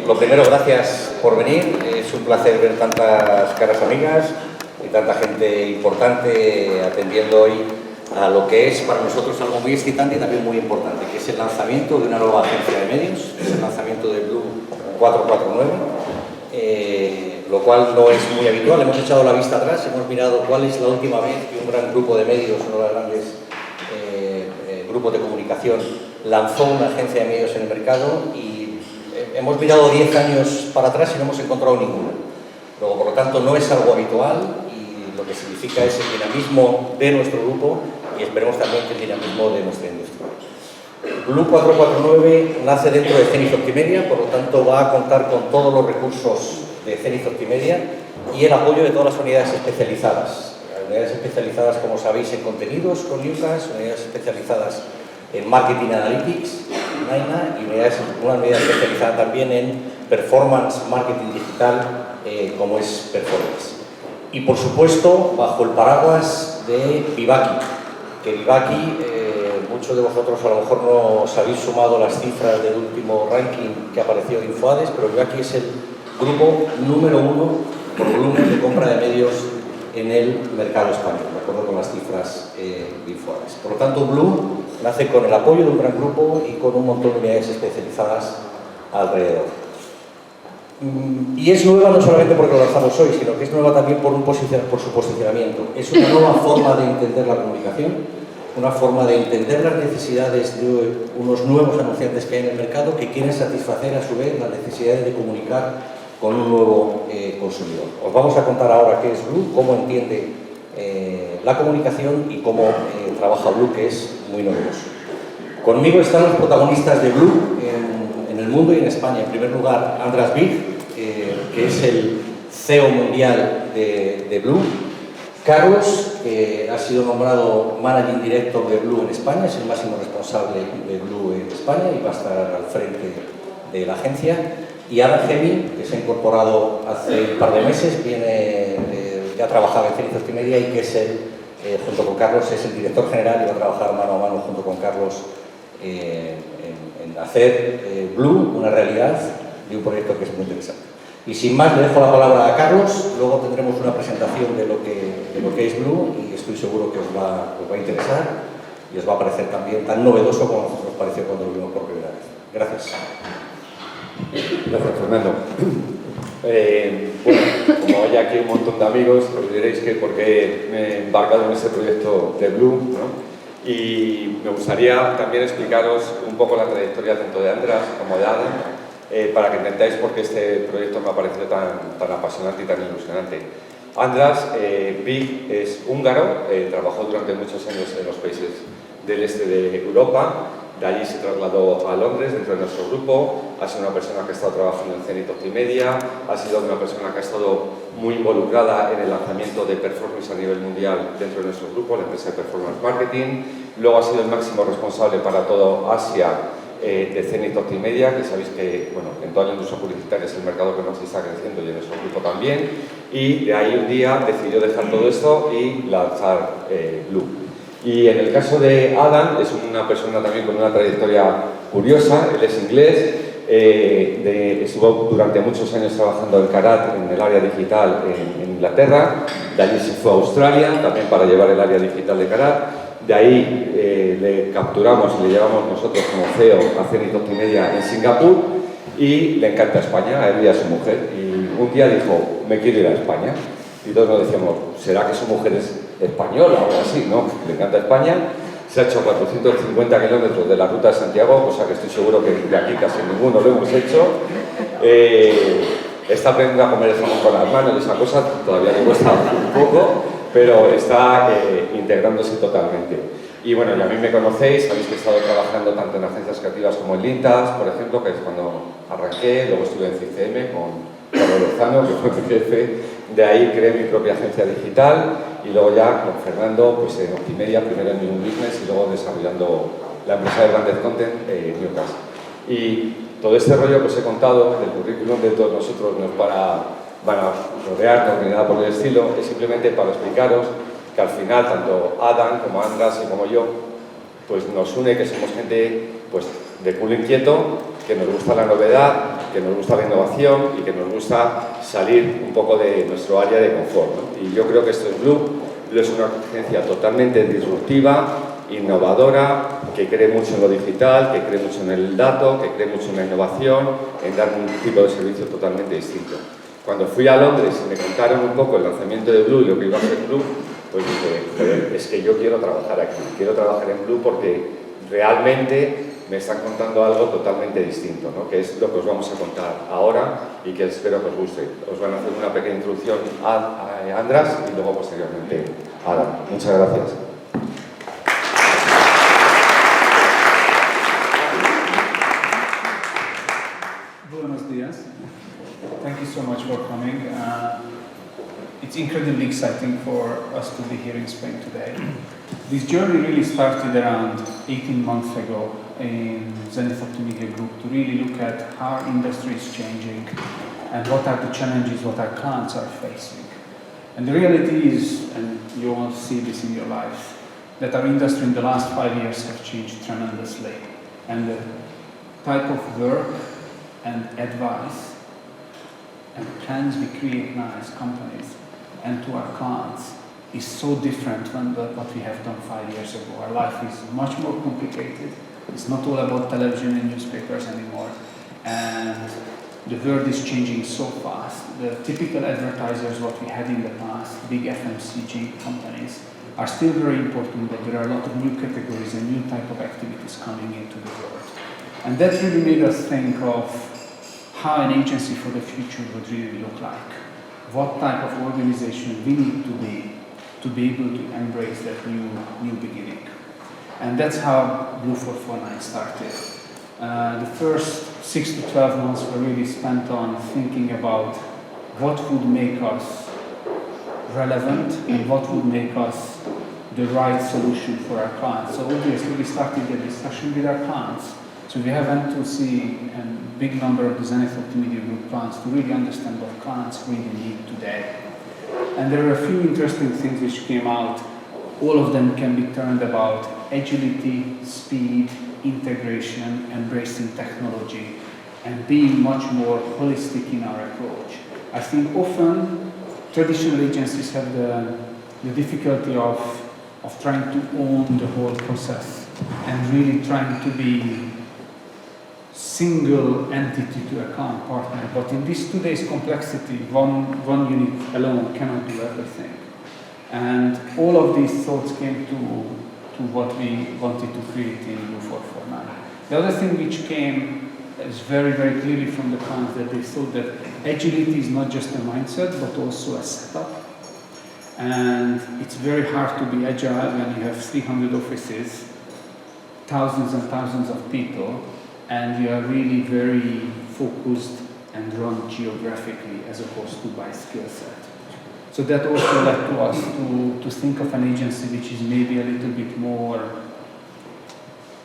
Lo primero, gracias por venir. Es un placer ver tantas caras amigas y tanta gente importante atendiendo hoy a lo que es para nosotros algo muy excitante y también muy importante, que es el lanzamiento de una nueva agencia de medios, es el lanzamiento de Blue 449, lo cual no es muy habitual. Hemos echado la vista atrás, hemos mirado cuál es la última vez que un gran grupo de medios, uno de los grandes grupos de comunicación, lanzó una agencia de medios en el mercado y hemos mirado 10 años para atrás y no hemos encontrado ninguna. Luego, por lo tanto, no es algo habitual y lo que significa es el dinamismo de nuestro grupo y esperemos también que el dinamismo de nuestra industria. Blue 449 nace dentro de Zenith Optimedia, por lo tanto va a contar con todos los recursos de Zenith Optimedia y el apoyo de todas las unidades especializadas. Unidades especializadas, como sabéis, en contenidos con UCAS, unidades especializadas en Marketing Analytics, NAINA, y una unidad especializada también en Performance Marketing Digital, como es Performance. Y, por supuesto, bajo el paraguas de Vivaki, que Vivaki, muchos de vosotros a lo mejor no os habéis sumado las cifras del último ranking que apareció de Infoades, pero Vivaki es el grupo número 1 por volumen de compra de medios en el mercado español, de acuerdo con las cifras de Infoades. Por lo tanto, Blue nace con el apoyo de un gran grupo y con un montón de unidades especializadas alrededor. Y es nueva no solamente porque lo lanzamos hoy, sino que es nueva también por su posicionamiento. Es una nueva forma de entender la comunicación, una forma de entender las necesidades de unos nuevos anunciantes que hay en el mercado que quieren satisfacer a su vez las necesidades de comunicar con un nuevo consumidor. Os vamos a contar ahora qué es Blue, cómo entiende la comunicación y cómo trabaja Blue, que es muy novedoso. Conmigo están los protagonistas de Blue en el mundo y en España. En primer lugar, Andras Vigh, que es el CEO mundial de Blue. Carlos, que ha sido nombrado Managing Director de Blue en España, es el máximo responsable de Blue en España y va a estar al frente de la agencia. Y Andras Vigh, que se ha incorporado hace un par de meses, ya ha trabajado en Zenith Optimedia y que es junto con Carlos, es el director general y va a trabajar mano a mano junto con Carlos en hacer Blue una realidad de un proyecto que es muy interesante. Y sin más, le dejo la palabra a Carlos, luego tendremos una presentación de lo que es Blue y estoy seguro que os va a interesar y os va a parecer también tan novedoso como nos pareció cuando lo vimos por primera vez. Gracias. Gracias, Fernando. Bueno, como hay aquí un montón de amigos, os diréis que por qué me he embarcado en este proyecto de Blue, ¿no? Y me gustaría también explicaros un poco la trayectoria tanto de Andras como de Adam, para que entendáis por qué este proyecto me ha parecido tan apasionante y tan ilusionante. Andras Vigh es húngaro, trabajó durante muchos años en los países del este de Europa. De allí se trasladó a Londres dentro de nuestro grupo, ha sido una persona que ha estado trabajando en Zenith Optimedia, ha sido una persona que ha estado muy involucrada en el lanzamiento de performance a nivel mundial dentro de nuestro grupo, la empresa de Performance Marketing. Luego ha sido el máximo responsable para todo Asia de Zenith Optimedia, que sabéis que en toda la industria publicitaria es el mercado que más está creciendo y en nuestro grupo también. Y de ahí un día decidió dejar todo esto y lanzar Blue. Y en el caso de Adam, es una persona también con una trayectoria curiosa. Él es inglés, estuvo durante muchos años trabajando en Carat, en el área digital en Inglaterra. De allí se fue a Australia, también para llevar el área digital de Carat. De ahí le capturamos y le llevamos nosotros como CEO a Zenith Optimedia en Singapur y le encanta España, a él y a su mujer. Y un día dijo, me quiero ir a España. Y todos nos decíamos, ¿será que su mujer es española o algo así? No, le encanta España. Se ha hecho 450 kilómetros de la ruta de Santiago, cosa que estoy seguro que de aquí casi ninguno lo hemos hecho. Está aprendiendo a comer el jamón con las manos y esa cosa, todavía le cuesta un poco, pero está integrándose totalmente. Y bueno, y a mí me conocéis, sabéis que he estado trabajando tanto en agencias creativas como en Lintas, por ejemplo, que es cuando arranqué, luego estuve en CCM con Carlos Casado, que fue mi jefe. De ahí creé mi propia agencia digital y luego ya con Fernando pues en Optimedia, primero en New Business y luego desarrollando la empresa de branded content Newcas. Y todo este rollo que os he contado del currículum de todos nosotros no es para rodearnos ni nada por el estilo, es simplemente para explicaros que al final tanto Adam como Andras y como yo pues nos une que somos gente pues de culo inquieto, que nos gusta la novedad, que nos gusta la innovación y que nos gusta salir un poco de nuestro área de confort, ¿no? Y yo creo que esto es Blue. Blue es una agencia totalmente disruptiva, innovadora, que cree mucho en lo digital, que cree mucho en el dato, que cree mucho en la innovación, en dar un tipo de servicio totalmente distinto. Cuando fui a Londres y me contaron un poco el lanzamiento de Blue y lo que iba a ser Blue, pues dije, joder, es que yo quiero trabajar aquí, quiero trabajar en Blue porque realmente me están contando algo totalmente distinto, ¿no? Que es lo que os vamos a contar ahora y que espero que os guste. Os van a hacer una pequeña introducción a Andras y luego posteriormente a Adam. Muchas gracias. Buenos días. Thank you so much for coming. It's incredibly exciting for us to be here in Spain today. This journey really started around 18 months ago in Zenith Optimedia Group to really look at how our industry is changing and what are the challenges what our clients are facing. And the reality is, and you all see this in your life, that our industry in the last 5 years have changed tremendously. And the type of work and advice and plans we create now as companies and to our clients is so different from what we have done 5 years ago. Our life is much more complicated. It's not all about television and newspapers anymore. And the world is changing so fast. The typical advertisers, what we had in the past, big FMCG companies, are still very important, but there are a lot of new categories and new type of activities coming into the world. And that really made us think of how an agency for the future would really look like. What type of organization we need to be able to embrace that new beginning. And that's how Blue 449 started. The first 6 to 12 months were really spent on thinking about what would make us relevant and what would make us the right solution for our clients. So obviously we started the discussion with our clients. So we have went to see a big number of the Zenith Optimedia Group clients to really understand what clients really need today. And there are a few interesting things which came out. All of them can be turned about agility, speed, integration, embracing technology, and being much more holistic in our approach. I think often traditional agencies have the difficulty of trying to own the whole process and really trying to be single entity to a client partner. But in this today's complexity, one unit alone cannot do everything. And all of these thoughts came to what we wanted to create in Blue 449. The other thing which came is very, very clearly from the clients that they thought that agility is not just a mindset, but also a setup. And it's very hard to be agile when you have 300 offices, thousands and thousands of people, and you are really very focused and run geographically as opposed to by skill set. So that also led to us to think of an agency which is maybe a little bit more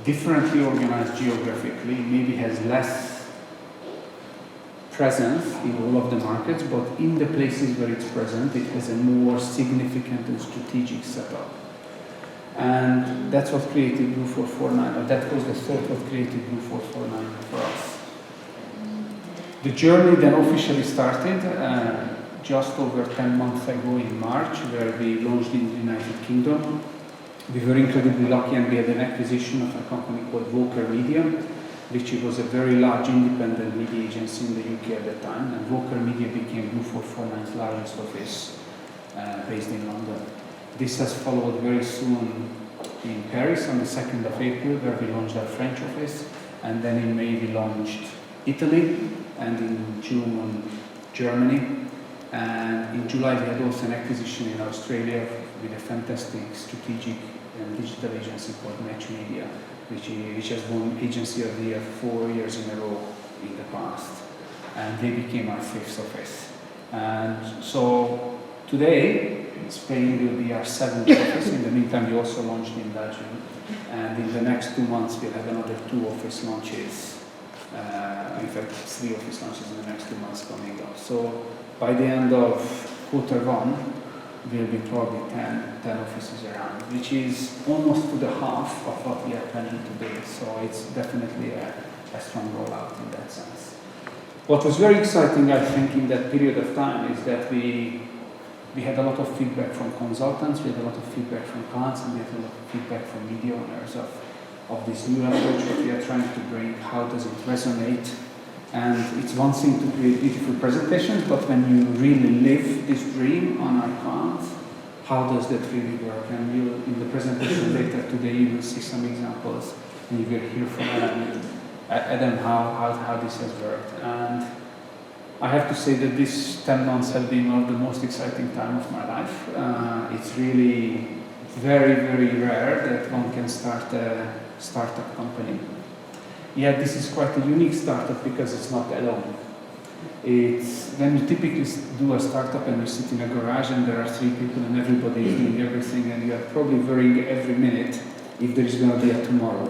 differently organized geographically, maybe has less presence in all of the markets, but in the places where it's present, it has a more significant and strategic setup. And that's what created Blue 449, or that was the thought what created Blue 449 for us. The journey then officially started just over 10 months ago in March, where we launched in the United Kingdom. We were incredibly lucky and we had an acquisition of a company called Walker Media, which was a very large independent media agency in the UK at the time. And Walker Media became Blue 449's largest office based in London. This has followed very soon in Paris on the 2nd of April, where we launched our French office. And then in May we launched Italy, and in June Germany. And in July we had also an acquisition in Australia with a fantastic strategic and digital agency called Match Media, which has won Agency of the Year 4 years in a row in the past. And they became our 5th office. And so today, Spain will be our 7th office. In the meantime, we also launched in Belgium. And in the next 2 months, we'll have another 2 office launches. In fact, 3 office launches in the next 2 months coming up. So by the end of Q1, will be probably 10 offices around, which is almost to the half of what we are planning to do. So it's definitely a strong rollout in that sense. What was very exciting, I think, in that period of time is that we had a lot of feedback from consultants, we had a lot of feedback from clients, and we had a lot of feedback from media owners of this new approach that we are trying to bring. How does it resonate? And it's one thing to create beautiful presentations, but when you really live this dream on our clients, how does that really work? And you, in the presentation later today, you will see some examples, and you will hear from Adam how this has worked. And I have to say that these 10 months have been one of the most exciting time of my life. It's really very, very rare that one can start a startup company. Yet this is quite a unique startup because it's not alone. It's when you typically do a startup and you sit in a garage and there are 3 people and everybody is doing everything, and you are probably worrying every minute if there is going to be a tomorrow.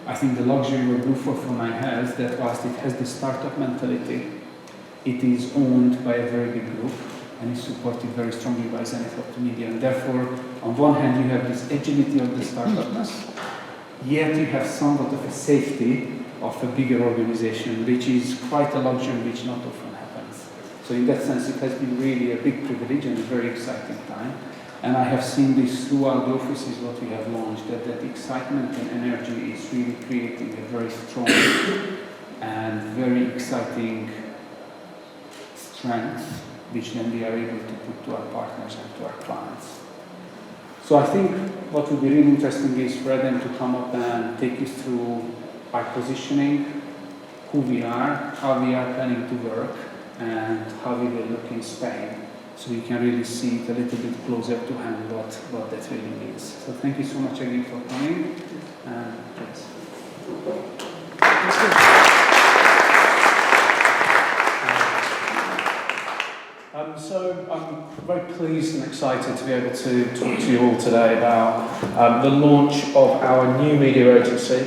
I think the luxury of Blue 449 has that whilst it has this startup mentality, it is owned by a very big group and is supported very strongly by Zenith Optimedia. And therefore, on one hand, you have this agility of the startupness, yet you have somewhat of a safety of a bigger organization, which is quite a luxury which not often happens. So in that sense, it has been really a big privilege and a very exciting time. And I have seen this throughout the offices, what we have launched, that excitement and energy is really creating a very strong and very exciting strength, which then we are able to put to our partners and to our clients. So I think what would be really interesting is for them to come up and take you through our positioning, who we are, how we are planning to work, and how we will look in Spain. So you can really see it a little bit closer to hand what that really means. So thank you so much again for coming. Please. So I'm very pleased and excited to be able to talk to you all today about the launch of our new media agency.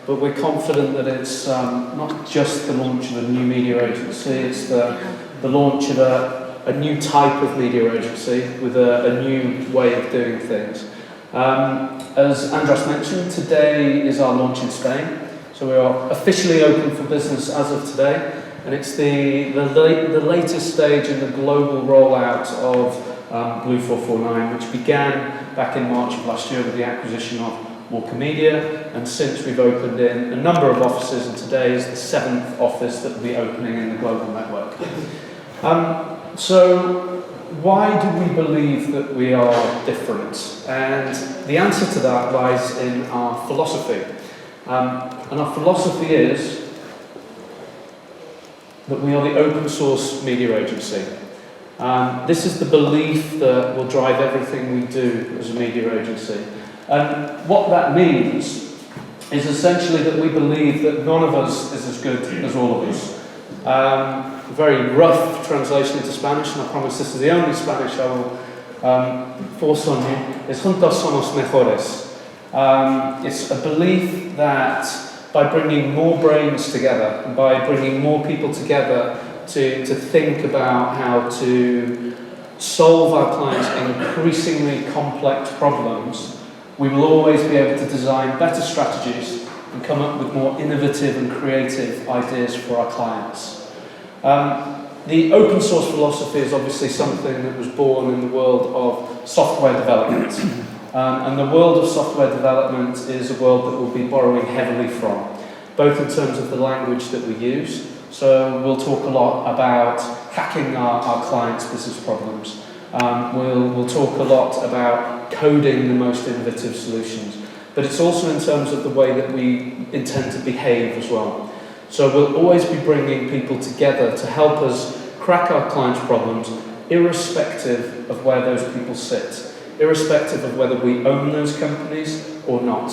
But we're confident that it's not just the launch of a new media agency, it's the launch of a new type of media agency with a new way of doing things. As Andras mentioned, today is our launch in Spain. So we are officially open for business as of today. And it's the latest stage in the global rollout of Blue 449, which began back in March of last year with the acquisition of Walker Media, and since we've opened in a number of offices, and today is the 7th office that will be opening in the global network. So why do we believe that we are different? And the answer to that lies in our philosophy. And our philosophy is that we are the open source media agency. This is the belief that will drive everything we do as a media agency. And what that means is essentially that we believe that none of us is as good as all of us. Very rough translation into Spanish, and I promise this is the only Spanish I will force on you, is juntos somos mejores. It's a belief that by bringing more brains together, and by bringing more people together to think about how to solve our clients' increasingly complex problems, we will always be able to design better strategies and come up with more innovative and creative ideas for our clients. The open source philosophy is obviously something that was born in the world of software development. And the world of software development is a world that we'll be borrowing heavily from, both in terms of the language that we use. So we'll talk a lot about hacking our clients' business problems. We'll talk a lot about coding the most innovative solutions. But it's also in terms of the way that we intend to behave as well. So we'll always be bringing people together to help us crack our clients' problems, irrespective of where those people sit, irrespective of whether we own those companies or not.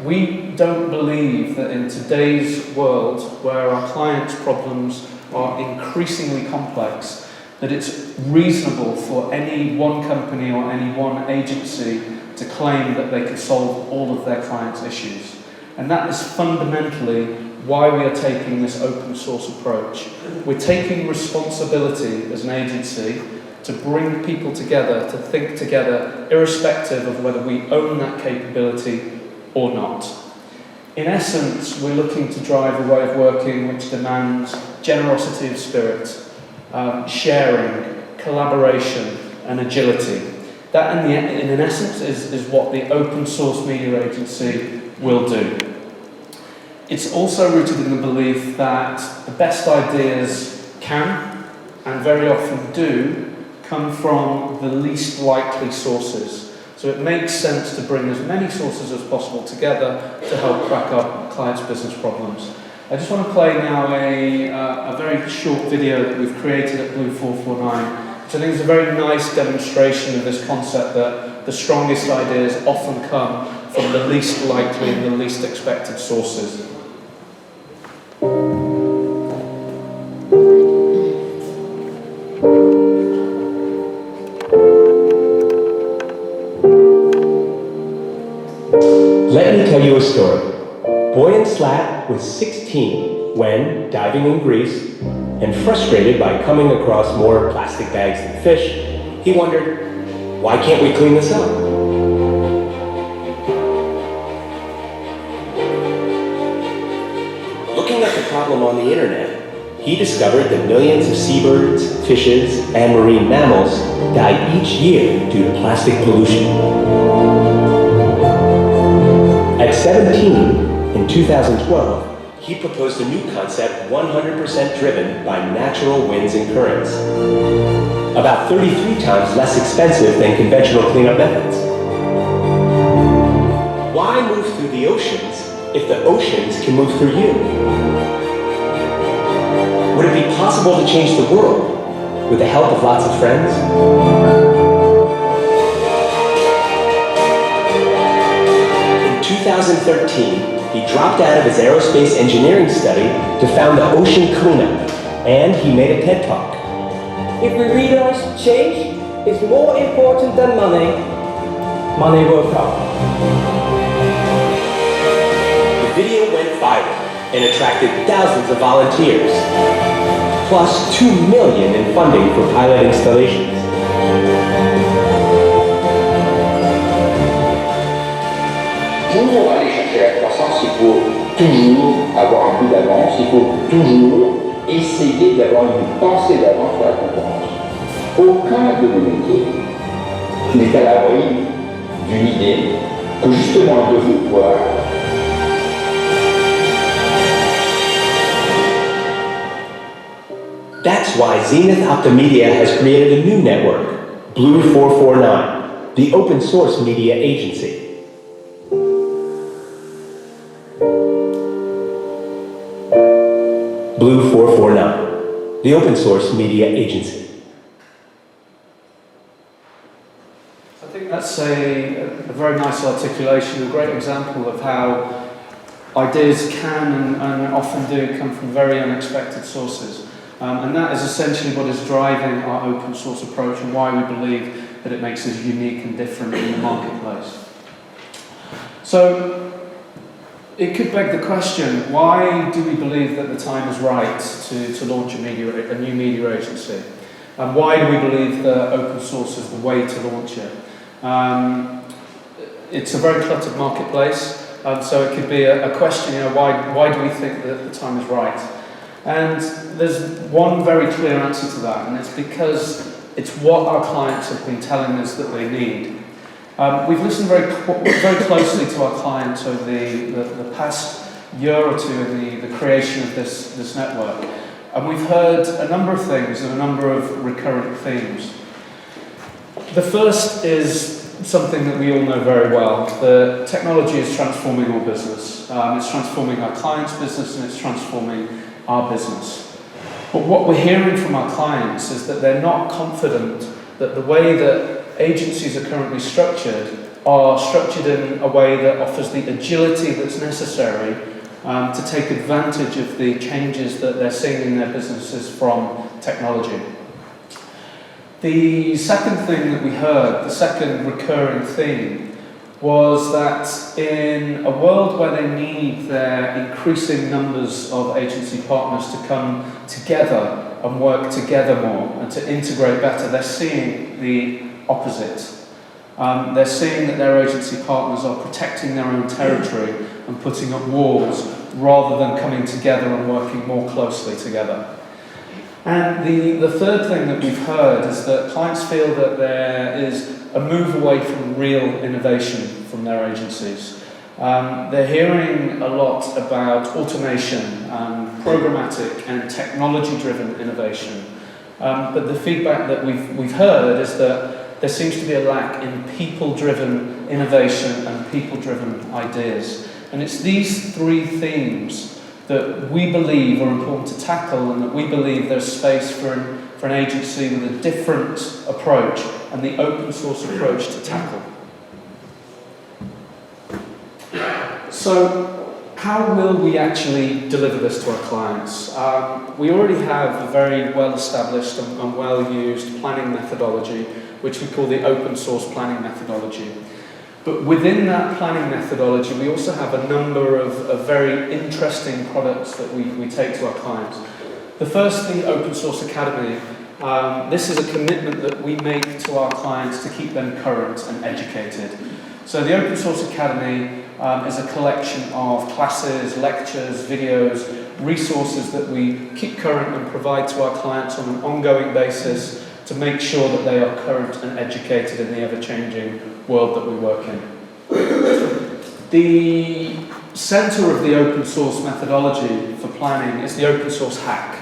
We don't believe that in today's world, where our clients' problems are increasingly complex, that it's reasonable for any one company or any one agency to claim that they can solve all of their clients' issues. And that is fundamentally why we are taking this open source approach. We're taking responsibility as an agency to bring people together, to think together, irrespective of whether we own that capability or not. In essence, we're looking to drive a way of working which demands generosity of spirit, sharing, collaboration, and agility. That, in essence, is what the open source media agency will do. It's also rooted in the belief that the best ideas can, and very often do, come from the least likely sources. So it makes sense to bring as many sources as possible together to help crack up clients' business problems. I just want to play now a very short video that we've created at Blue 449, which I think is a very nice demonstration of this concept that the strongest ideas often come from the least likely and the least expected sources. Let me tell you a story. Boyan Slat was 16 when, diving in Greece, and frustrated by coming across more plastic bags than fish, he wondered, why can't we clean this up? Looking at the problem on the internet, he discovered that millions of seabirds, fishes, and marine mammals die each year due to plastic pollution. At 17, in 2012, he proposed a new concept 100% driven by natural winds and currents. About 33 times less expensive than conventional cleanup methods. Why move through the oceans if the oceans can move through you? Would it be possible to change the world with the help of lots of friends? In 2013, he dropped out of his aerospace engineering study to found the Ocean Cleanup, and he made a TED Talk. If we realize change is more important than money, money will come. The video went viral and attracted thousands of volunteers, plus $2 million in funding for pilot installations. Pour aller chercher la croissance, il faut toujours avoir un coup d'avance, il faut toujours essayer d'avoir une pensée d'avance sur la concurrence. Aucun de nos métiers n'est à l'abri d'une idée que justement on devrait pouvoir. That's why Zenith Optimedia has created a new network, Blue 449, the open source media agency. Blue 449, the open source media agency. I think that's a very nice articulation, a great example of how ideas can and often do come from very unexpected sources. And that is essentially what is driving our open source approach and why we believe that it makes us unique and different in the marketplace. So, it could beg the question, why do we believe that the time is right to launch a new media agency? And why do we believe that open source is the way to launch it? It's a very cluttered marketplace, so it could be a question, why do we think that the time is right? And there's one very clear answer to that, and it's because it's what our clients have been telling us that they need. We've listened very closely to our clients over the past year or two in the creation of this network, and we've heard a number of things and a number of recurrent themes. The first is something that we all know very well. The technology is transforming our business. It's transforming our clients' business and it's transforming our business. But what we're hearing from our clients is that they're not confident that the way that agencies are currently structured in a way that offers the agility that's necessary to take advantage of the changes that they're seeing in their businesses from technology. The second thing that we heard, the second recurring theme, was that in a world where they need their increasing numbers of agency partners to come together and work together more and to integrate better, they're seeing the opposite. They're seeing that their agency partners are protecting their own territory and putting up walls rather than coming together and working more closely together. And the third thing that we've heard is that clients feel that there is a move away from real innovation from their agencies. They're hearing a lot about automation, programmatic and technology-driven innovation. But the feedback that we've heard is that there seems to be a lack in people-driven innovation and people-driven ideas. And it's these three themes that we believe are important to tackle, and that we believe there's space for an agency with a different approach and the open source approach to tackle. So, how will we actually deliver this to our clients? We already have a very well-established and well-used planning methodology, which we call the open source planning methodology. But within that planning methodology, we also have a number of very interesting products that we take to our clients. The first, the Open Source Academy. This is a commitment that we make to our clients to keep them current and educated. So the Open Source Academy is a collection of classes, lectures, videos, resources that we keep current and provide to our clients on an ongoing basis to make sure that they are current and educated in the ever-changing world that we work in. The center of the open source methodology for planning is the open source hack.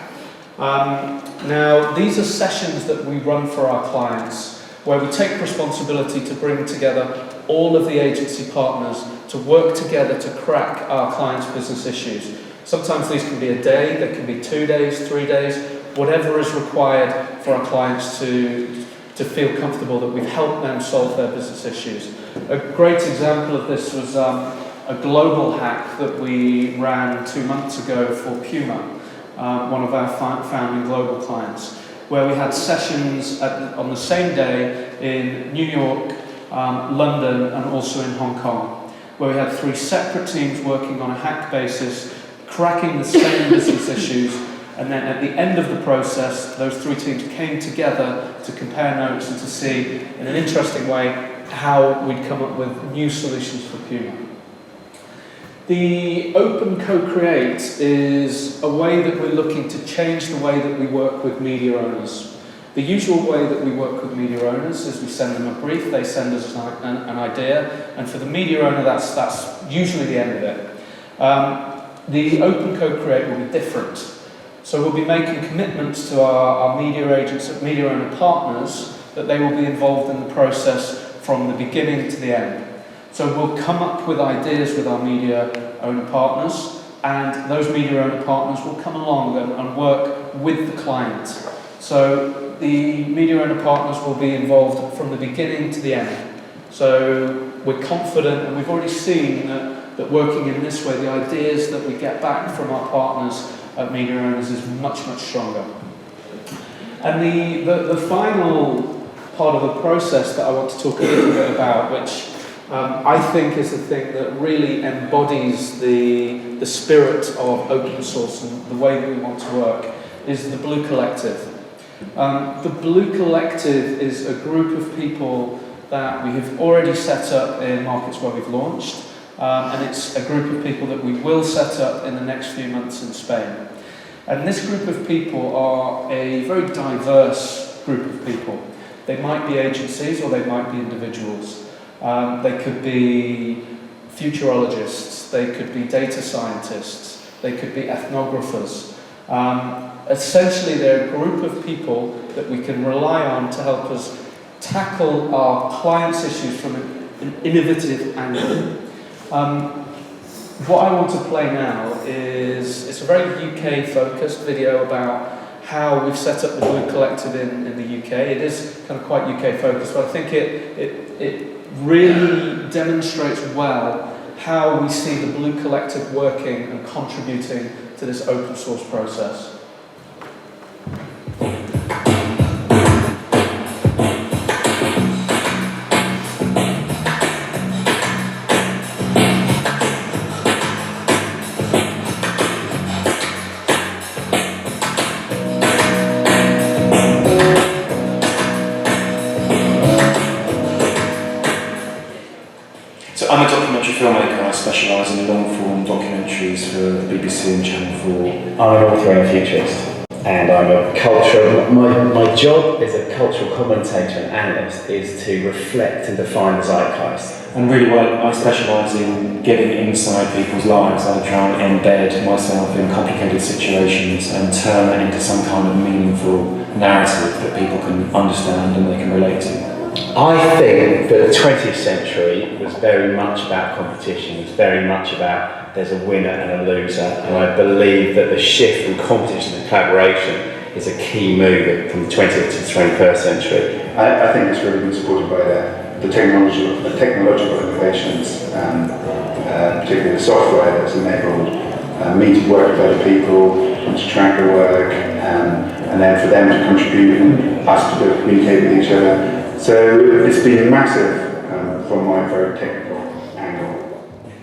Now, these are sessions that we run for our clients where we take responsibility to bring together all of the agency partners to work together to crack our clients' business issues. Sometimes these can be a day, they can be 2 days, 3 days, whatever is required for our clients to feel comfortable that we've helped them solve their business issues. A great example of this was a global hack that we ran 2 months ago for Puma, one of our founding global clients, where we had sessions on the same day in New York, London, and also in Hong Kong, where we had 3 separate teams working on a hack basis, cracking the same business issues. And then at the end of the process, those 3 teams came together to compare notes and to see, in an interesting way, how we'd come up with new solutions for Puma. The Open Co-Create is a way that we're looking to change the way that we work with media owners. The usual way that we work with media owners is we send them a brief, they send us an idea, and for the media owner, that's usually the end of it. The Open Co-Create will be different. So we'll be making commitments to our media agents, media owner partners, that they will be involved in the process from the beginning to the end. So we'll come up with ideas with our media owner partners, and those media owner partners will come along and work with the client. So the media owner partners will be involved from the beginning to the end. So we're confident, and we've already seen that working in this way, the ideas that we get back from our partners media owners is much, much stronger. And the final part of the process that I want to talk a little bit about, which I think is the thing that really embodies the spirit of open source and the way that we want to work, is the Blue Collective. The Blue Collective is a group of people that we have already set up in markets where we've launched. And it's a group of people that we will set up in the next few months in Spain. And this group of people are a very diverse group of people. They might be agencies or they might be individuals. They could be futurologists, they could be data scientists, they could be ethnographers. Essentially, they're a group of people that we can rely on to help us tackle our clients' issues from an innovative angle. What I want to play now is, it's a very UK-focused video about how we've set up the Blue Collective in the UK. It is kind of quite UK-focused, but I think it really demonstrates well how we see the Blue Collective working and contributing to this open source process. specialise in long-form documentaries for the BBC and Channel 4. I'm an author and a futurist, and I'm a cultural. My job as a cultural commentator and analyst is to reflect and define the zeitgeist. And really, I specialise in getting inside people's lives. I try and embed myself in complicated situations and turn that into some kind of meaningful narrative that people can understand and they can relate to. I think that the 20th century was very much about competition. It was very much about there's a winner and a loser. And I believe that the shift from competition to collaboration is a key move from the 20th to the 21st century. I think it's really been supported by the technological innovations, particularly the software that's enabled me to work with other people, to track the work, and then for them to contribute and us to communicate with each other. So it's been massive from my very technical angle.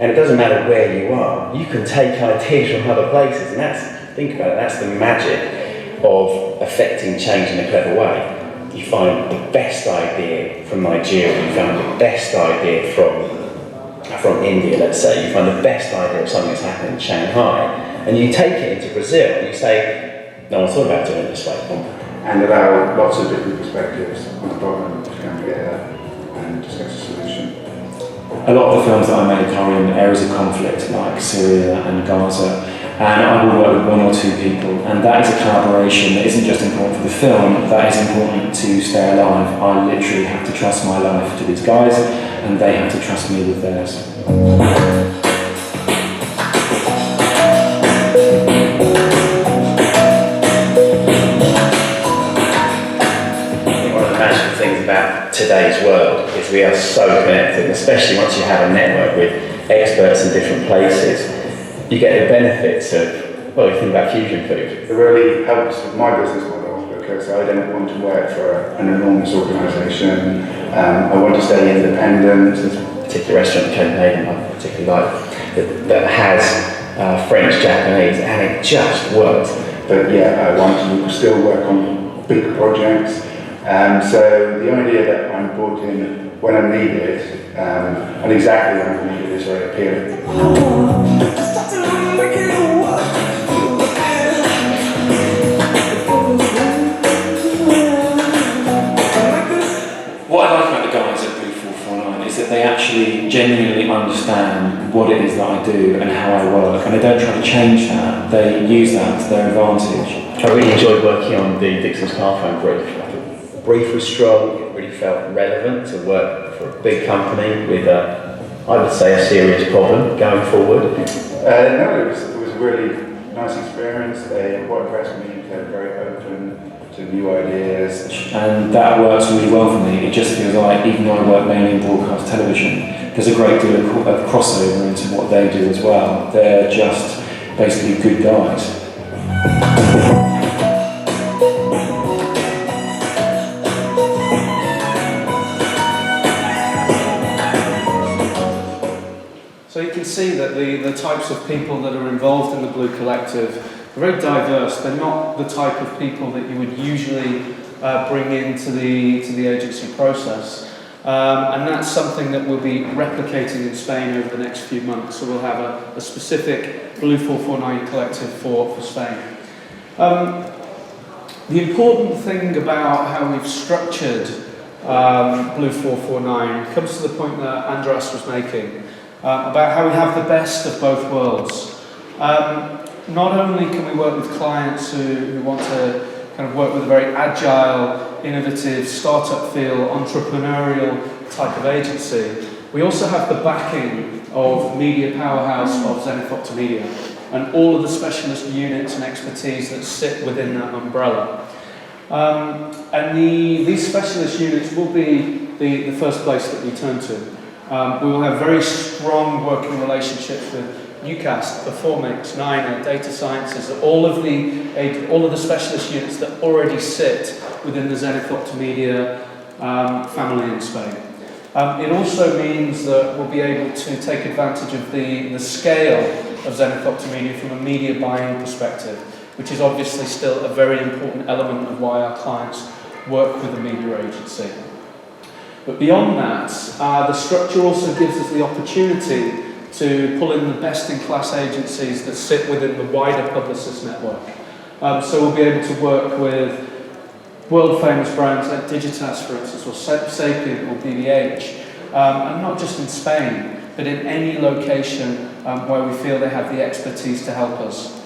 And it doesn't matter where you are, you can take ideas from other places, and think about it, that's the magic of affecting change in a clever way. You find the best idea from Nigeria, you find the best idea from India, let's say, you find the best idea of something that's happening in Shanghai, and you take it into Brazil and you say, no one thought about doing it this way. And allow lots of different perspectives on the problem to come together and discuss a solution. A lot of the films that I make are in areas of conflict like Syria and Gaza, and I will work with one or two people, and that is a collaboration that isn't just important for the film, that is important to stay alive. I literally have to trust my life to these guys, and they have to trust me with theirs. About today's world is we are so connected, especially once you have a network with experts in different places, you get the benefits of, well, you think about fusion food. It really helps with my business model because I don't want to work for an enormous organisation. I want to stay independent. There's a particular restaurant in Copenhagen I particularly like that has French, Japanese, and it just works. But yeah, I want to still work on big projects. So the idea that I'm brought in when I'm needed, and exactly when I'm needed, is very appealing. What I like about the guys at Blue 449 is that they actually genuinely understand what it is that I do and how I work, and they don't try to change that, they use that to their advantage. I really enjoyed working on the Dixon's car phone brief. The brief was strong, it really felt relevant to work for a big company with I would say a serious problem going forward. No, it was a really nice experience. What impressed me, they're very open to new ideas. And that works really well for me. It just feels like, even though I work mainly in broadcast television, there's a great deal of crossover into what they do as well. They're just basically good guys. So you can see that the types of people that are involved in the Blue Collective are very diverse. They're not the type of people that you would usually bring into the agency process. And that's something that we'll be replicating in Spain over the next few months. So we'll have a specific Blue 449 collective for Spain. The important thing about how we've structured Blue 449 comes to the point that Andras was making. About how we have the best of both worlds. Not only can we work with clients who want to kind of work with a very agile, innovative, startup feel, entrepreneurial type of agency, we also have the backing of media powerhouse of Zenith Optimedia and all of the specialist units and expertise that sit within that umbrella. And these specialist units will be the first place that we turn to. We will have very strong working relationships with Newcast, Performix, Niner, Data Sciences, all of the specialist units that already sit within the Zenith Optimedia family in Spain. It also means that we'll be able to take advantage of the scale of Zenith Optimedia from a media buying perspective, which is obviously still a very important element of why our clients work with a media agency. But beyond that, the structure also gives us the opportunity to pull in the best-in-class agencies that sit within the wider Publicis network. So we'll be able to work with world-famous brands like Digitas, for instance, or Sapient or BBH, and not just in Spain, but in any location where we feel they have the expertise to help us.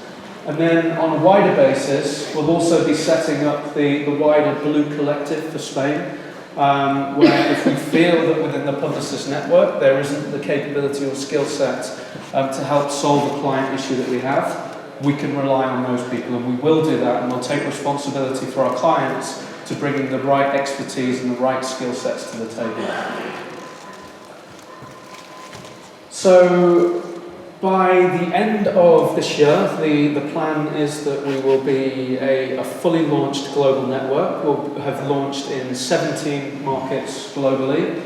And then on a wider basis, we'll also be setting up the wider Blue Collective for Spain, where if we feel that within the Publicis network there isn't the capability or skill set to help solve a client issue that we have, we can rely on those people, and we will do that, and we'll take responsibility for our clients to bringing the right expertise and the right skill sets to the table. So by the end of this year, the plan is that we will be a fully launched global network. We'll have launched in 17 markets globally.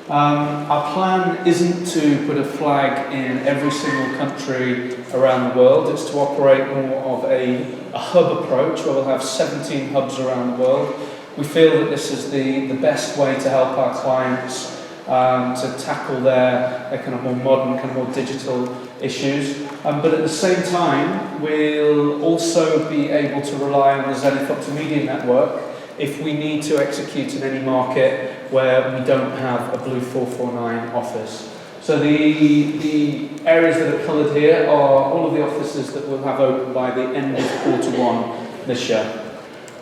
Our plan isn't to put a flag in every single country around the world. It's to operate more of a hub approach, where we'll have 17 hubs around the world. We feel that this is the best way to help our clients to tackle their kind of more modern, kind of more digital issues. But at the same time, we'll also be able to rely on the Zenith Optimedia network if we need to execute in any market where we don't have a Blue 449 office. So the areas that are coloured here are all of the offices that we'll have open by the end of Q1 this year.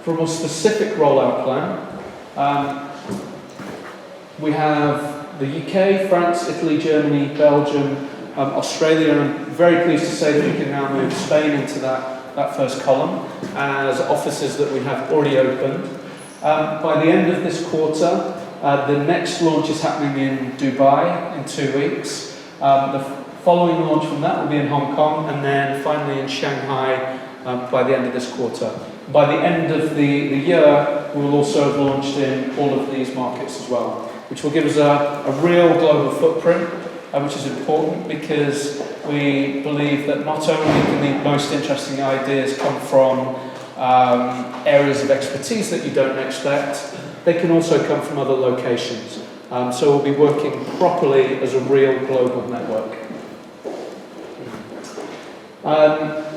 For a more specific rollout plan, we have the UK, France, Italy, Germany, Belgium, Australia, and I'm very pleased to say that we can now move Spain into that first column as offices that we have already opened. By the end of this quarter, the next launch is happening in Dubai in 2 weeks. The following launch from that will be in Hong Kong, and then finally in Shanghai by the end of this quarter. By the end of the year, we will also have launched in all of these markets as well, which will give us a real global footprint, which is important because we believe that not only can the most interesting ideas come from areas of expertise that you don't expect, they can also come from other locations. So we'll be working properly as a real global network.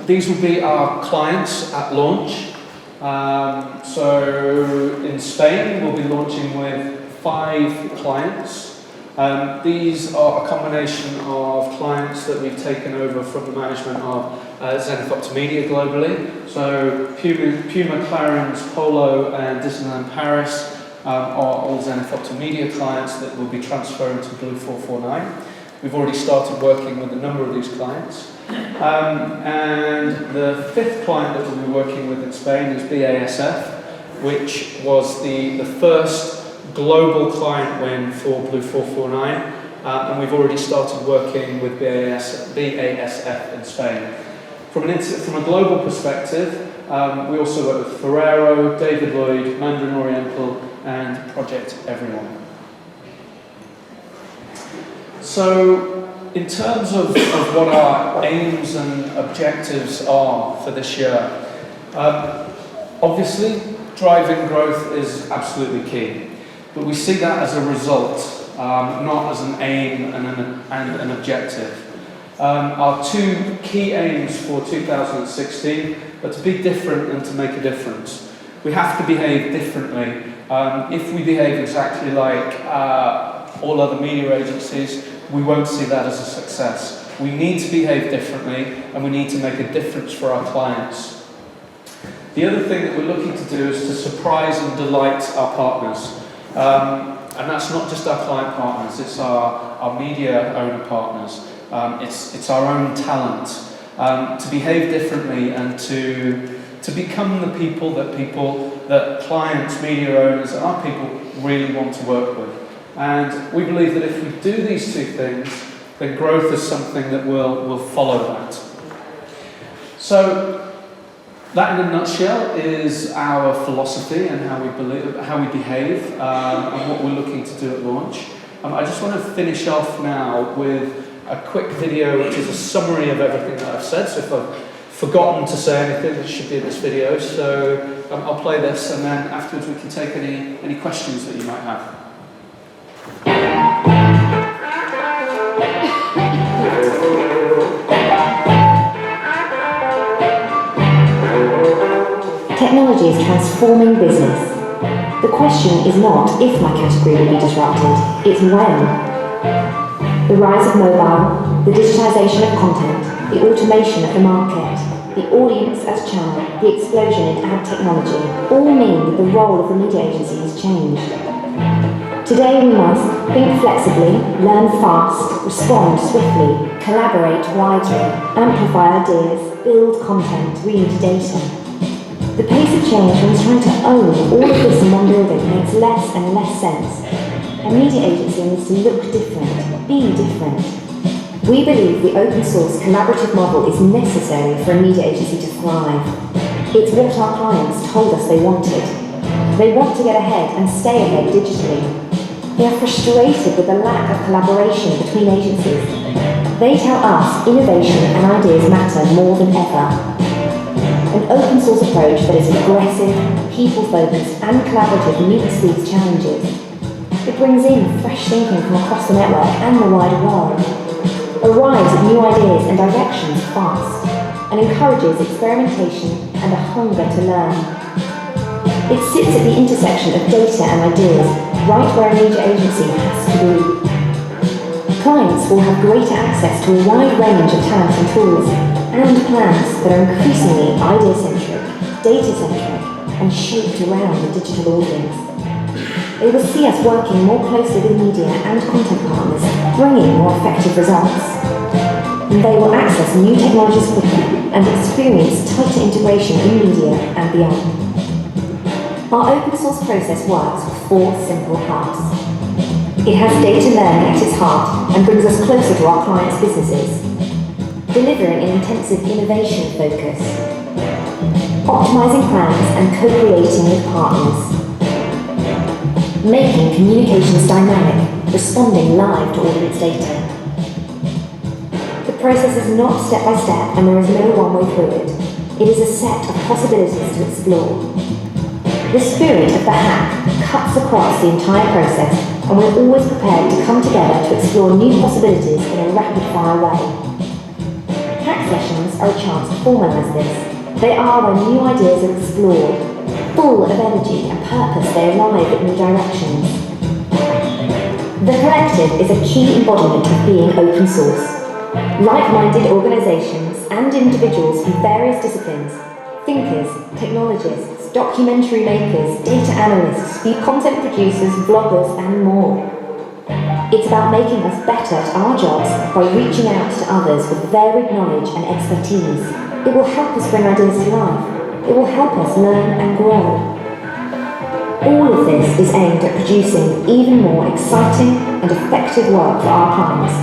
These will be our clients at launch. So in Spain, we'll be launching with 5 clients. These are a combination of clients that we've taken over from the management of Zenith Optimedia globally. So Puma, Clarins, Polo and Disneyland Paris are all Zenith Optimedia clients that will be transferring to Blue 449. We've already started working with a number of these clients. And the 5th client that we'll be working with in Spain is BASF, which was the first global client win for Blue 449, and we've already started working with BASF in Spain. From a global perspective, we also work with Ferrero, David Lloyd, Mandarin Oriental, and Project Everyone. So, in terms of what our aims and objectives are for this year, obviously driving growth is absolutely key, but we see that as a result, not as an aim and an objective. Our 2 key aims for 2016 are to be different and to make a difference. We have to behave differently. If we behave exactly like all other media agencies, we won't see that as a success. We need to behave differently, and we need to make a difference for our clients. The other thing that we're looking to do is to surprise and delight our partners. And that's not just our client partners, it's our media owner partners. It's our own talent. To behave differently and to become the people that clients, media owners, and our people really want to work with. And we believe that if we do these 2 things, then growth is something that will follow that. So that in a nutshell is our philosophy and how we behave, and what we're looking to do at launch. I just want to finish off now with a quick video which is a summary of everything that I've said. So if I've forgotten to say anything, it should be in this video. So I'll play this, and then afterwards we can take any questions that you might have. Technology is transforming business. The question is not if my category will be disrupted, it's when. The rise of mobile, the digitization of content, the automation of the market, the audience as channel, the explosion in ad technology, all mean that the role of the media agency has changed. Today we must think flexibly, learn fast, respond swiftly, collaborate widely, amplify ideas, build content, read data. The pace of change when trying to own all of this in one building makes less and less sense. A media agency needs to look different, be different. We believe the open source collaborative model is necessary for a media agency to thrive. It's what our clients told us they wanted. They want to get ahead and stay ahead digitally. They are frustrated with the lack of collaboration between agencies. They tell us innovation and ideas matter more than ever. An open source approach that is progressive, people-focused and collaborative meets these challenges. It brings in fresh thinking from across the network and the wider world, arrives at new ideas and directions fast, and encourages experimentation and a hunger to learn. It sits at the intersection of data and ideas, right where a media agency has to be. Clients will have greater access to a wide range of talent and tools, and plans that are increasingly idea-centric, data-centric, and shaped around the digital audience. They will see us working more closely with media and content partners, bringing more effective results. And they will access new technologies quicker and experience tighter integration in media and beyond. Our open source process works with 4 simple parts. It has data learning at its heart and brings us closer to our clients' businesses. Delivering an intensive innovation focus. Optimizing plans and co-creating with partners. Making communications dynamic, responding live to audience data. The process is not step by step and there is no one way through it. It is a set of possibilities to explore. The spirit of the hack cuts across the entire process and we're always prepared to come together to explore new possibilities in a rapid-fire way. Hack sessions are a chance to formalise this. They are where new ideas are explored. Full of energy and purpose, they arrive at new directions. The collective is a key embodiment of being open source. Like-minded organisations and individuals from various disciplines, thinkers, technologists, documentary makers, data analysts, content producers, vloggers and more. It's about making us better at our jobs by reaching out to others with varied knowledge and expertise. It will help us bring ideas to life. It will help us learn and grow. All of this is aimed at producing even more exciting and effective work for our clients.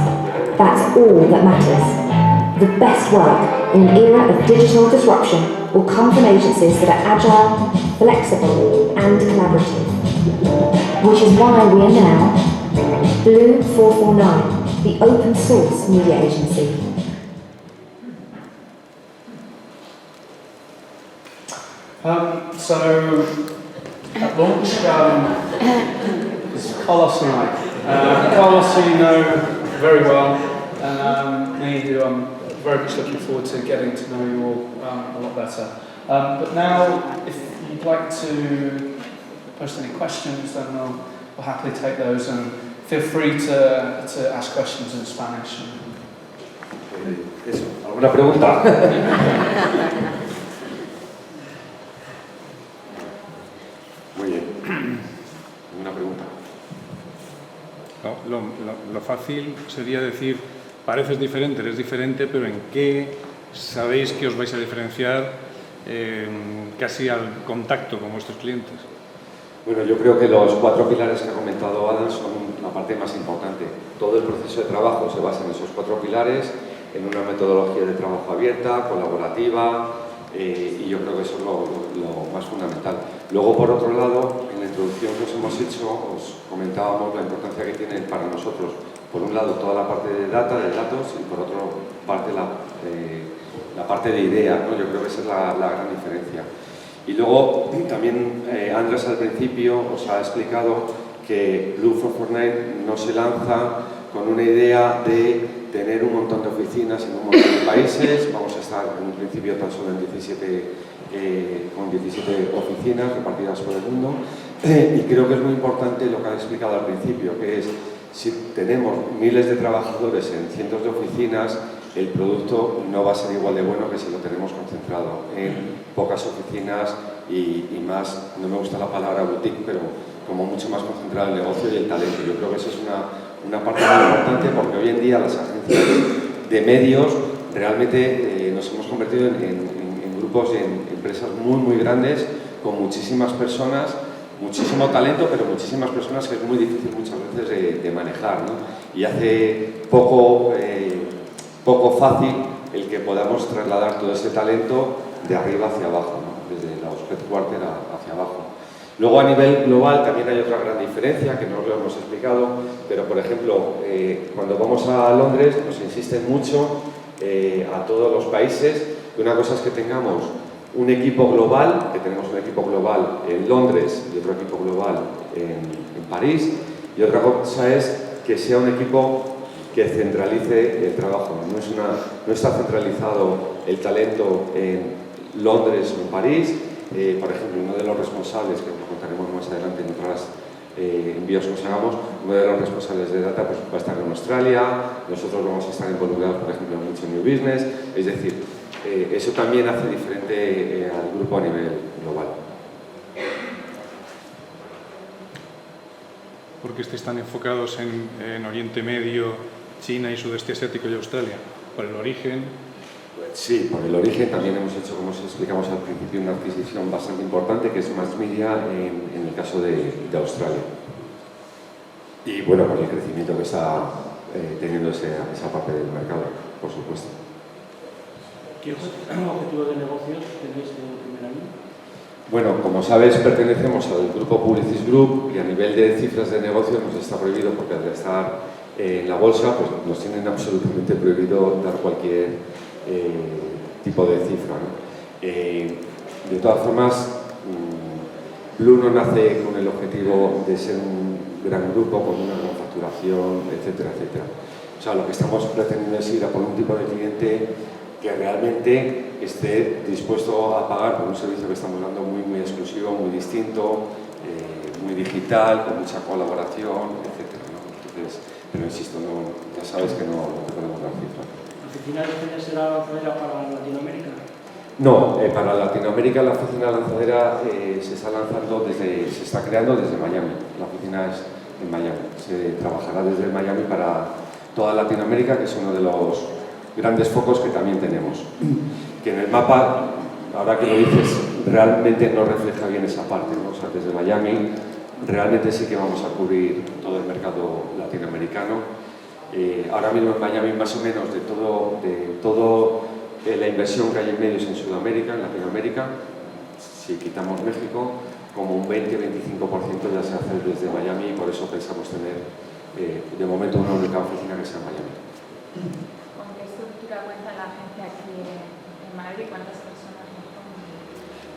That's all that matters. The best work in an era of digital disruption will come from agencies that are agile, flexible and collaborative. Which is why we are now Blue 449, the open source media agency. So, at launch, it's Carlos and I. Carlos, who you know very well, and me, who I'm very much looking forward to getting to know you all a lot better. But now, if you'd like to post any questions, then we'll happily take those, and feel free to ask questions in Spanish. Eso, ¿alguna pregunta? Muy bien. ¿Alguna pregunta? No, lo fácil sería decir, pareces diferente, eres diferente, pero ¿en qué sabéis que os vais a diferenciar casi al contacto con vuestros clientes? Bueno, yo creo que los 4 pilares que ha comentado Adam son la parte más importante. Todo el proceso de trabajo se basa en esos 4 pilares, en una metodología de trabajo abierta, colaborativa, y yo creo que eso es lo más fundamental. Luego, por otro lado, en la introducción que os hemos hecho, os comentábamos la importancia que tiene para nosotros, por un lado, toda la parte de data, de datos, y por otra parte, la parte de idea, ¿no? Yo creo que esa es la gran diferencia. Y luego, también, Andras al principio os ha explicado que Blue 449 no se lanza con una idea de tener un montón de oficinas en un montón de países. Vamos a estar en un principio tan solo en 17 con 17 oficinas repartidas por el mundo. Y creo que es muy importante lo que ha explicado al principio, que es, si tenemos miles de trabajadores en cientos de oficinas, el producto no va a ser igual de bueno que si lo tenemos concentrado en pocas oficinas y más, no me gusta la palabra boutique, pero como mucho más concentrado el negocio y el talento. Yo creo que eso es una parte muy importante, porque hoy en día las agencias de medios realmente nos hemos convertido en grupos y en empresas muy grandes, con muchísimas personas, muchísimo talento, pero muchísimas personas, que es muy difícil muchas veces de manejar, ¿no? Y hace poco fácil el que podamos trasladar todo ese talento de arriba hacia abajo, ¿no? Desde los headquarters hacia abajo. Luego, a nivel global, también hay otra gran diferencia, que no os lo hemos explicado, pero por ejemplo, cuando vamos a Londres nos insisten mucho a todos los países que una cosa es que tengamos un equipo global, que tenemos un equipo global en Londres y otro equipo global en París, y otra cosa es que sea un equipo que centralice el trabajo. No está centralizado el talento en Londres o en París. Por ejemplo, uno de los responsables, que lo contaremos más adelante en otros envíos que os hagamos, uno de los responsables de data pues, va a estar en Australia, nosotros vamos a estar involucrados, por ejemplo, en mucho New Business. Es decir, eso también hace diferente al grupo a nivel global. ¿Por qué estáis tan enfocados en Oriente Medio, China y Sudeste Asiático y Australia? ¿Por el origen? Sí, por el origen. También hemos hecho, como os explicamos al principio, una adquisición bastante importante, que es Mass Media en el caso de Australia. Y bueno, por el crecimiento que está teniendo esa parte del mercado, por supuesto. ¿Qué objetivo de negocios tenéis en el primer año? Bueno, como sabes, pertenecemos al grupo Publicis Group, y a nivel de cifras de negocio nos está prohibido, porque al estar en la bolsa pues nos tienen absolutamente prohibido dar cualquier tipo de cifra, ¿no? De todas formas, Blue no nace con el objetivo de ser un gran grupo con una gran facturación, etcétera, etcétera. O sea, lo que estamos pretendiendo es ir a por un tipo de cliente que realmente esté dispuesto a pagar por un servicio que estamos dando muy exclusivo, muy distinto, muy digital, con mucha colaboración, etcétera, ¿no? Entonces, pero insisto, ya sabes que no te podemos dar cifras. ¿La oficina de España será lanzadera para Latinoamérica? No, para Latinoamérica la oficina lanzadera se está creando desde Miami. La oficina es en Miami. Se trabajará desde Miami para toda Latinoamérica, que es uno de los grandes focos que también tenemos. Que en el mapa, ahora que lo dices, realmente no refleja bien esa parte, ¿no? O sea, desde Miami realmente sí que vamos a cubrir todo el mercado latinoamericano. Ahora mismo en Miami, más o menos de todo la inversión que hay en medios en Sudamérica, en Latinoamérica, si quitamos México, como un 20-25% ya se hace desde Miami, y por eso pensamos tener de momento una única oficina que sea en Miami. ¿Con qué estructura cuenta la agencia aquí en Madrid? ¿Cuántas personas?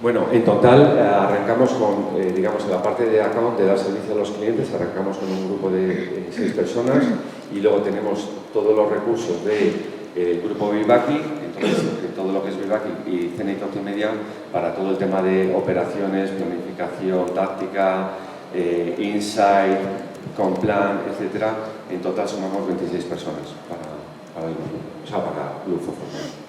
Bueno, en total arrancamos con, digamos, en la parte de account, de dar servicio a los clientes, arrancamos con un grupo de 6 personas, y luego tenemos todos los recursos del grupo Vivaki, entonces todo lo que es Vivaki y CNI Multimedia para todo el tema de operaciones, planificación, táctica, insight, con plan, etcétera. En total sumamos 26 personas para el grupo, o sea, para Blue Force.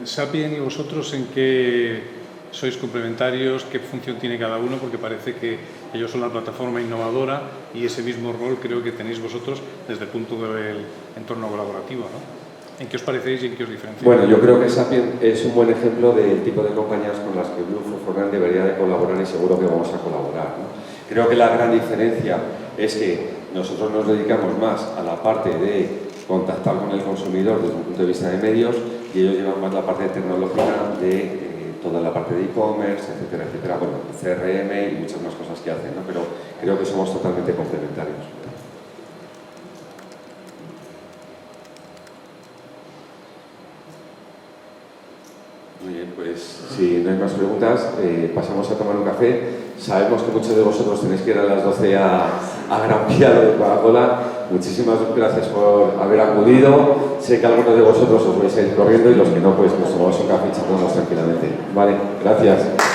Sapien y vosotros, ¿en qué sois complementarios? ¿Qué función tiene cada uno? Porque parece que ellos son la plataforma innovadora, y ese mismo rol creo que tenéis vosotros desde el punto del entorno colaborativo, ¿no? ¿En qué os parecéis y en qué os diferenciáis? Bueno, yo creo que Sapien es un buen ejemplo del tipo de compañías con las que Blue Force debería de colaborar, y seguro que vamos a colaborar, ¿no? Creo que la gran diferencia es que nosotros nos dedicamos más a la parte de contactar con el consumidor desde un punto de vista de medios, y ellos llevan más la parte tecnológica de toda la parte de e-commerce, etcétera, etcétera. Bueno, CRM y muchas más cosas que hacen, ¿no? Pero creo que somos totalmente complementarios. Muy bien, pues si no hay más preguntas, pasamos a tomar un café. Sabemos que muchos de vosotros tenéis que ir a las 12 a Gran Vía de Coca-Cola. muchísimas gracias por haber acudido. Sé que algunos de vosotros os vais a ir corriendo y los que no, pues nos tomamos un café y charlamos tranquilamente. Vale, gracias.